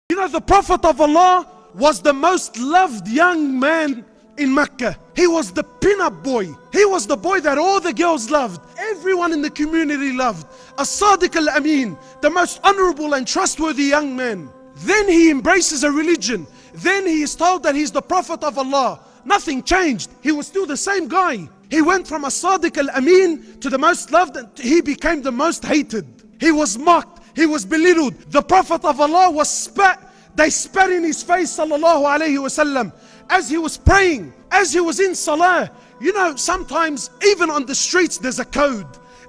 You know, the Prophet of Allah was the most loved young man in Mecca. He was the pin-up boy. He was the boy that all the girls loved. Everyone in the community loved. As-Sadiq al-Amin, the most honorable and trustworthy young man. Then he embraces a religion. Then he is told that he's the Prophet of Allah. Nothing changed. He was still the same guy. He went from As-Sadiq al-Amin to the most loved, and he became the most hated. He was mocked. He was belittled. The Prophet of Allah was spat. They spat in his face, sallallahu alayhi wasallam, as he was praying, as he was in salah. You know, sometimes even on the streets there's a code.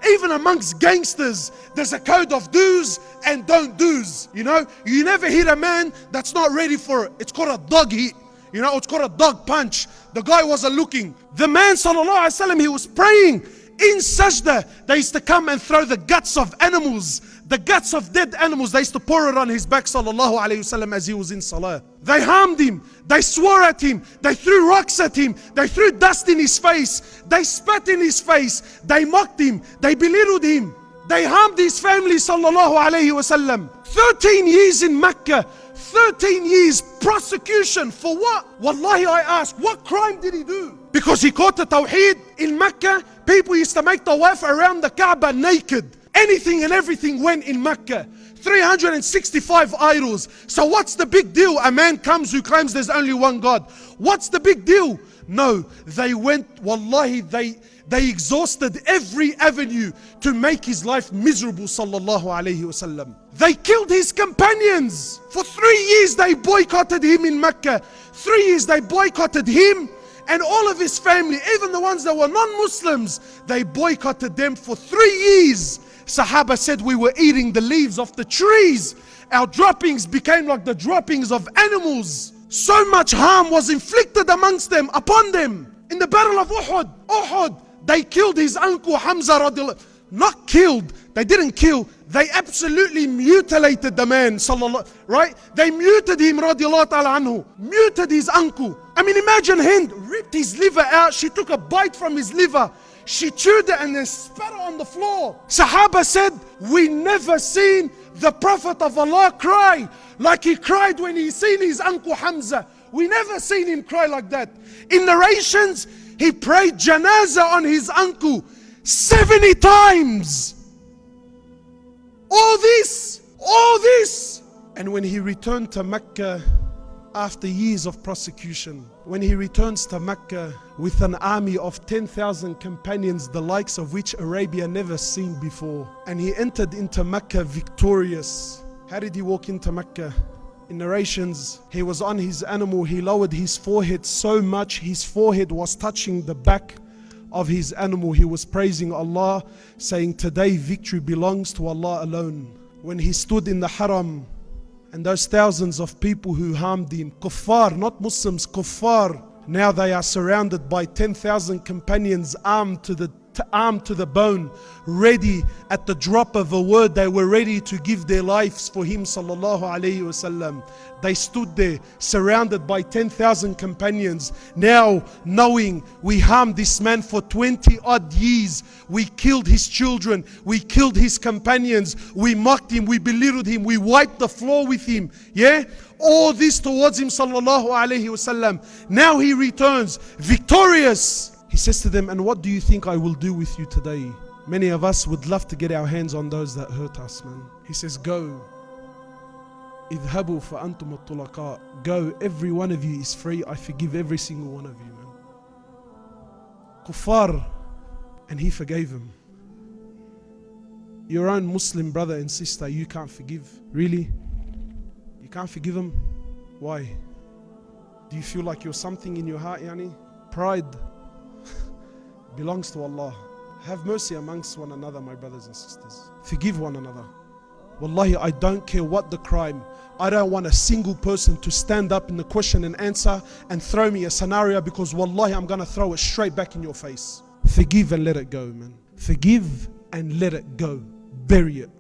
Even amongst gangsters, there's a code of do's and don't do's. You know, you never hit a man that's not ready for it. It's called a dog hit. You know, it's called a dog punch. The guy wasn't looking. The man, sallallahu alayhi wasallam, he was praying. In sajda, they used to come and throw the guts of animals, the guts of dead animals. They used to pour it on his back, sallallahu alayhi wasallam, as he was in salah. They harmed him. They swore at him. They threw rocks at him. They threw dust in his face. They spat in his face. They mocked him. They belittled him. They harmed his family, sallallahu alayhi wasallam. 13 years in Mecca. 13 years prosecution for what? Wallahi, I ask, what crime did he do? Because he caught the Tawheed in Mecca. People used to make tawaf around the Kaaba naked. Anything and everything went in Mecca. 365 idols. So what's the big deal? A man comes who claims there's only one God. What's the big deal? No, they went, wallahi, they exhausted every avenue to make his life miserable, sallallahu alayhi wasallam. They killed his companions. For 3 years they boycotted him in Mecca. 3 years they boycotted him and all of his family, even the ones that were non-Muslims. They boycotted them for 3 years. Sahaba said we were eating the leaves of the trees. Our droppings became like the droppings of animals. So much harm was inflicted amongst them, upon them. In the battle of Uhud, they killed his uncle Hamza radiallahu. Not killed, they didn't kill. They absolutely mutilated the man, sallallahu, right? They muted him, radiallahu ta'ala anhu. Muted his uncle. I mean, imagine Hind ripped his liver out. She took a bite from his liver. She chewed it and then spat it on the floor. Sahaba said, we never seen the Prophet of Allah cry like he cried when he seen his uncle Hamza. We never seen him cry like that. In narrations, he prayed janazah on his uncle 70 times. All this. And when he returned to Mecca after years of prosecution, when he returns to Mecca with an army of 10,000 companions, the likes of which Arabia never seen before, and he entered into Mecca victorious. How did he walk into Mecca? In narrations, he was on his animal. He lowered his forehead so much his forehead was touching the back of his animal. He was praising Allah, saying, today victory belongs to Allah alone. When he stood in the haram, and those thousands of people who harmed him, kuffar, not Muslims, kuffar, now they are surrounded by 10,000 companions armed to the bone, ready at the drop of a word. They were ready to give their lives for him, sallallahu alayhi wasallam. They stood there surrounded by 10,000 companions, now knowing we harmed this man for 20 odd years. We killed his children, we killed his companions, we mocked him, we belittled him, we wiped the floor with him. Yeah, all this towards him, sallallahu alayhi wasallam. Now he returns victorious. He says to them, and what do you think I will do with you today? Many of us would love to get our hands on those that hurt us, man. He says, go. اذهبوا فأنتم الطلقاء. Go, every one of you is free. I forgive every single one of you, man. Kuffar. And he forgave him. Your own Muslim brother and sister, you can't forgive. Really? You can't forgive him? Why? Do you feel like you're something in your heart, yani? Pride belongs to Allah. Have mercy amongst one another, my brothers and sisters. Forgive one another. Wallahi, I don't care what the crime. I don't want a single person to stand up in the question and answer and throw me a scenario, because wallahi, I'm going to throw it straight back in your face. Forgive and let it go, man. Forgive and let it go. Bury it.